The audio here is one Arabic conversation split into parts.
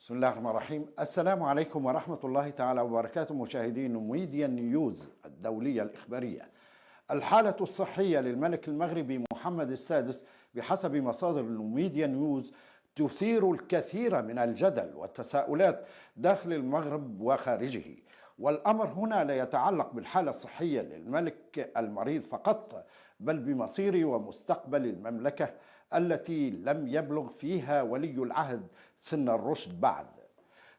بسم الله الرحمن الرحيم. السلام عليكم ورحمة الله تعالى وبركاته مشاهدين ميديا نيوز الدولية الإخبارية. الحالة الصحية للملك المغربي محمد السادس بحسب مصادر ميديا نيوز تثير الكثير من الجدل والتساؤلات داخل المغرب وخارجه، والأمر هنا لا يتعلق بالحالة الصحية للملك المريض فقط، بل بمصير ومستقبل المملكة التي لم يبلغ فيها ولي العهد سن الرشد بعد.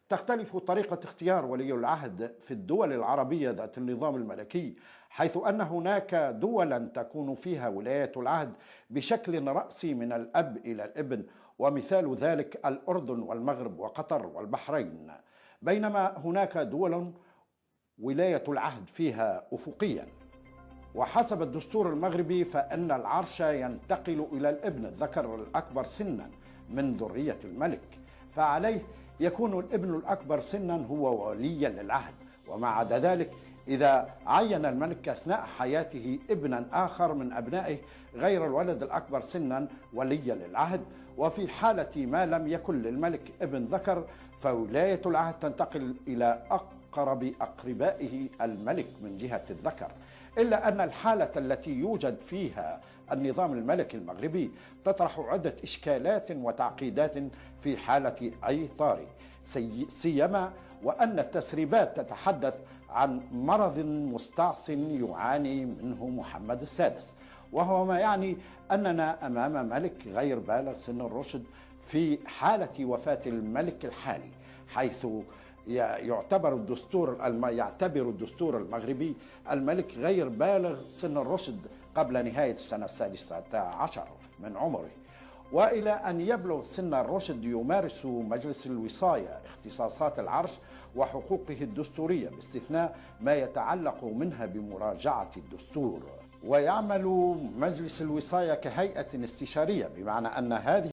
تختلف طريقة اختيار ولي العهد في الدول العربية ذات النظام الملكي، حيث أن هناك دولا تكون فيها ولاية العهد بشكل رأسي من الأب إلى الابن، ومثال ذلك الأردن والمغرب وقطر والبحرين، بينما هناك دول ولاية العهد فيها أفقيا. وحسب الدستور المغربي فإن العرش ينتقل إلى الابن الذكر الأكبر سنا من ذرية الملك، فعليه يكون الابن الأكبر سنا هو وليا للعهد، وما عدا ذلك إذا عين الملك أثناء حياته ابنا آخر من أبنائه غير الولد الأكبر سنا وليا للعهد. وفي حالة ما لم يكن للملك ابن ذكر فولاية العهد تنتقل إلى أقرب أقربائه الملك من جهة الذكر، إلا أن الحالة التي يوجد فيها النظام الملكي المغربي تطرح عدة إشكالات وتعقيدات في حالة أي طارئ، سيما وأن التسريبات تتحدث عن مرض مستعصٍ يعاني منه محمد السادس، وهو ما يعني أننا أمام ملك غير بالغ سن الرشد في حالة وفاة الملك الحالي، حيث يعتبر الدستور المغربي الملك غير بالغ سن الرشد قبل نهاية السنة 16 من عمره. وإلى أن يبلغ سن الرشد يمارس مجلس الوصاية اختصاصات العرش وحقوقه الدستورية باستثناء ما يتعلق منها بمراجعة الدستور، ويعمل مجلس الوصاية كهيئة استشارية، بمعنى أن هذه